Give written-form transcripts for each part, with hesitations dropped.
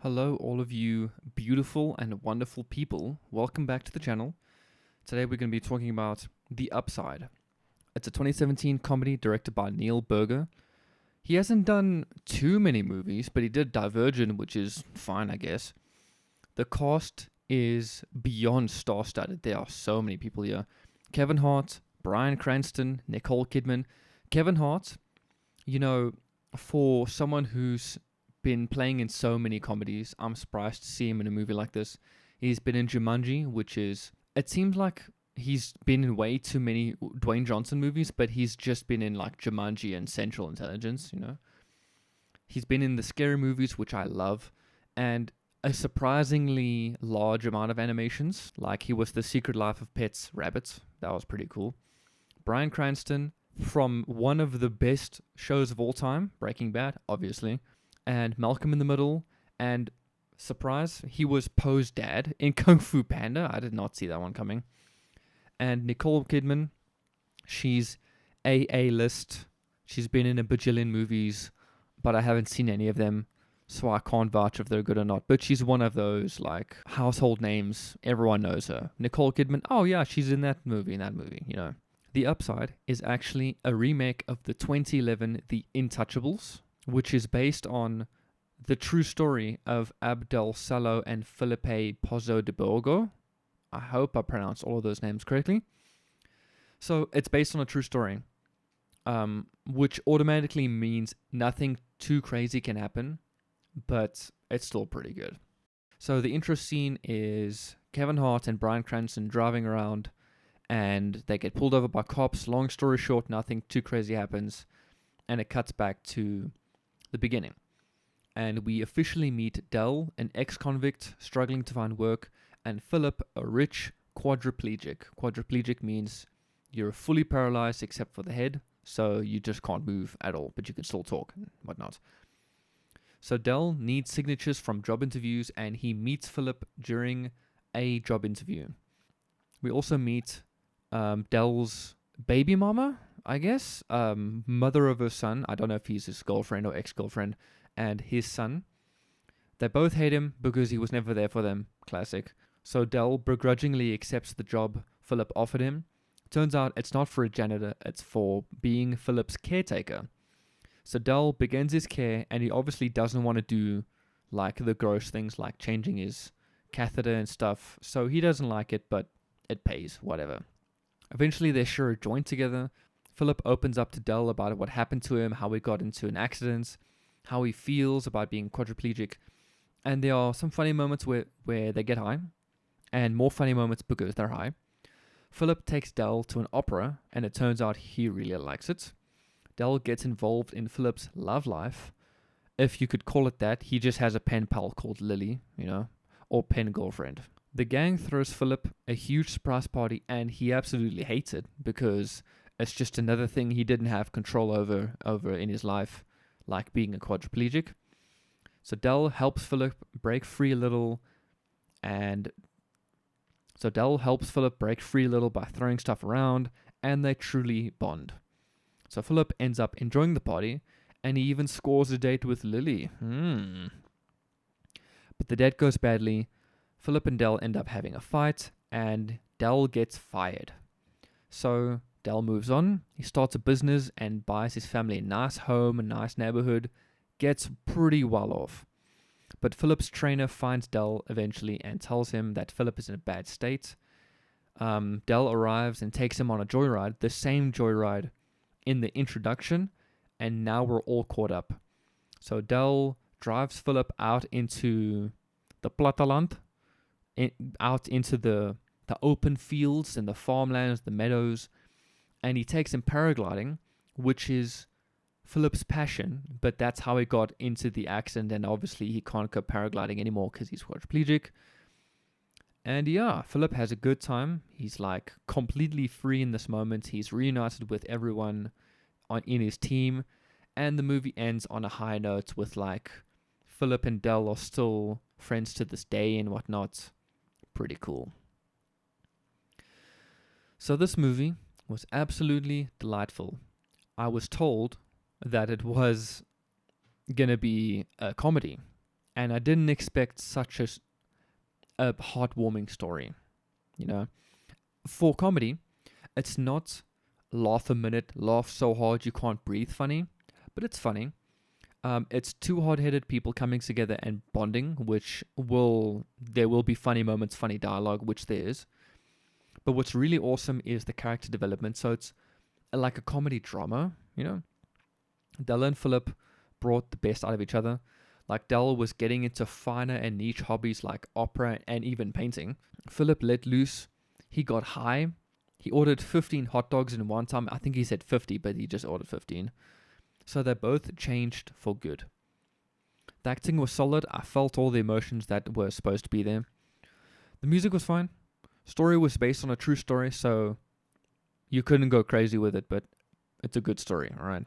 Hello, all of you beautiful and wonderful people. Welcome back to the channel. Today we're going to be talking about The Upside. It's a 2017 comedy directed by Neil Berger. He hasn't done too many movies, but he did Divergent, which is fine, I guess. The cast is beyond star-studded. There are so many people here. Kevin Hart, Bryan Cranston, Nicole Kidman. Kevin Hart, for someone who's been playing in so many comedies, I'm surprised to see him in a movie like this. He's been in Jumanji, it seems like he's been in way too many Dwayne Johnson movies, but he's just been in like Jumanji and Central Intelligence, He's been in the scary movies, which I love, and a surprisingly large amount of animations. Like he was The Secret Life of Pets Rabbits. That was pretty cool. Bryan Cranston, from one of the best shows of all time, Breaking Bad, obviously, and Malcolm in the Middle, and surprise, he was Poe's dad in Kung Fu Panda. I did not see that one coming. And Nicole Kidman, she's A-list. She's been in a bajillion movies, but I haven't seen any of them, so I can't vouch if they're good or not. But she's one of those, like, household names. Everyone knows her. Nicole Kidman, oh yeah, she's in that movie, The Upside is actually a remake of the 2011 The Intouchables, which is based on the true story of Abdel Salo and Felipe Pozo de Borgo. I hope I pronounced all of those names correctly. So it's based on a true story, which automatically means nothing too crazy can happen, but it's still pretty good. So the intro scene is Kevin Hart and Bryan Cranston driving around, and they get pulled over by cops. Long story short, nothing too crazy happens, and it cuts back to the beginning. And we officially meet Dell, an ex-convict struggling to find work, and Philip, a rich quadriplegic. Quadriplegic means you're fully paralyzed except for the head, so you just can't move at all, but you can still talk and whatnot. So Dell needs signatures from job interviews, and he meets Philip during a job interview. We also meet Dell's baby mama, I guess, mother of her son. I don't know if he's his girlfriend or ex-girlfriend, and his son. They both hate him because he was never there for them. Classic. So Dell begrudgingly accepts the job Philip offered him. Turns out it's not for a janitor, it's for being Philip's caretaker. So Dell begins his care, and he obviously doesn't want to do like the gross things like changing his catheter and stuff. So he doesn't like it, but it pays, whatever. Eventually they share a joint together. Philip opens up to Dell about what happened to him, how he got into an accident, how he feels about being quadriplegic. And there are some funny moments where they get high, and more funny moments because they're high. Philip takes Dell to an opera, and it turns out he really likes it. Dell gets involved in Philip's love life, if you could call it that. He just has a pen pal called Lily, or pen girlfriend. The gang throws Philip a huge surprise party, and he absolutely hates it because it's just another thing he didn't have control over in his life, like being a quadriplegic. So Dell helps Philip break free a little, by throwing stuff around, and they truly bond. So Philip ends up enjoying the party, and he even scores a date with Lily. But the date goes badly. Philip and Dell end up having a fight, and Dell gets fired. So Dell moves on. He starts a business and buys his family a nice home, a nice neighborhood, gets pretty well off. But Philip's trainer finds Dell eventually and tells him that Philip is in a bad state. Dell arrives and takes him on a joyride, the same joyride in the introduction, and now we're all caught up. So Dell drives Philip out into the platteland, out into the open fields and the farmlands, the meadows, and he takes him paragliding, which is Philip's passion, but that's how he got into the accident, and obviously he can't go paragliding anymore because he's quadriplegic. And yeah, Philip has a good time. He's like completely free in this moment. He's reunited with everyone in his team, and the movie ends on a high note with like Philip and Dell are still friends to this day and whatnot. Pretty cool. So this movie was absolutely delightful. I was told that it was gonna be a comedy, And I didn't expect such a heartwarming story. You know, for comedy, it's not laugh a minute, laugh so hard you can't breathe funny, but it's funny. It's two hard-headed people coming together and bonding, there will be funny moments, funny dialogue, which there is. But what's really awesome is the character development. So it's like a comedy drama, you know. Della and Philip brought the best out of each other. Like Dell was getting into finer and niche hobbies like opera and even painting. Philip let loose. He got high. He ordered 15 hot dogs in one time. I think he said 50, but he just ordered 15. So they both changed for good. The acting was solid. I felt all the emotions that were supposed to be there. The music was fine. Story was based on a true story, so you couldn't go crazy with it, but it's a good story, alright?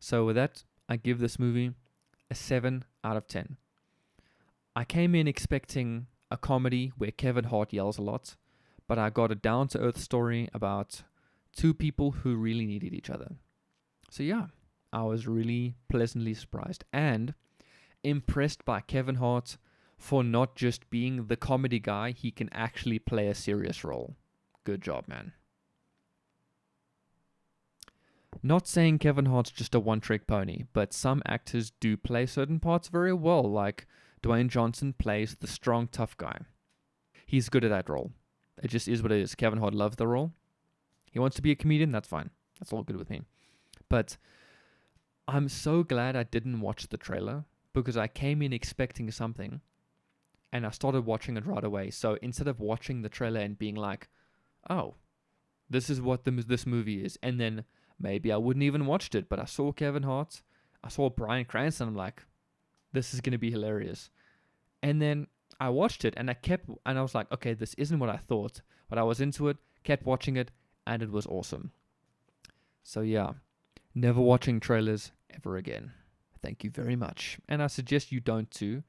So with that, I give this movie a 7 out of 10. I came in expecting a comedy where Kevin Hart yells a lot, but I got a down-to-earth story about two people who really needed each other. So yeah, I was really pleasantly surprised and impressed by Kevin Hart for not just being the comedy guy, he can actually play a serious role. Good job, man. Not saying Kevin Hart's just a one-trick pony, but some actors do play certain parts very well, like Dwayne Johnson plays the strong, tough guy. He's good at that role. It just is what it is. Kevin Hart loves the role. He wants to be a comedian, that's fine. That's all good with me. But I'm so glad I didn't watch the trailer because I came in expecting something and I started watching it right away. So instead of watching the trailer and being like, oh, this is what this movie is, and then maybe I wouldn't even watched it, but I saw Kevin Hart, I saw Bryan Cranston, I'm like, this is going to be hilarious. And then I watched it and I was like, okay, this isn't what I thought, but I was into it, kept watching it, and it was awesome. So yeah, never watching trailers ever again. Thank you very much. And I suggest you don't too.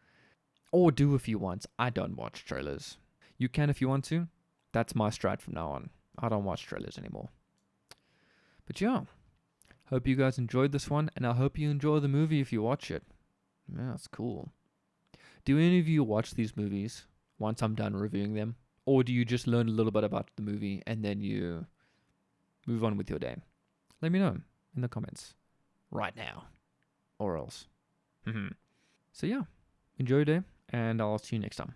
Or do if you want. I don't watch trailers. You can if you want to. That's my strat from now on. I don't watch trailers anymore. But yeah, hope you guys enjoyed this one, and I hope you enjoy the movie if you watch it. Yeah, that's cool. Do any of you watch these movies once I'm done reviewing them? Or do you just learn a little bit about the movie and then you move on with your day? Let me know in the comments right now. Or else. So yeah, enjoy your day, and I'll see you next time.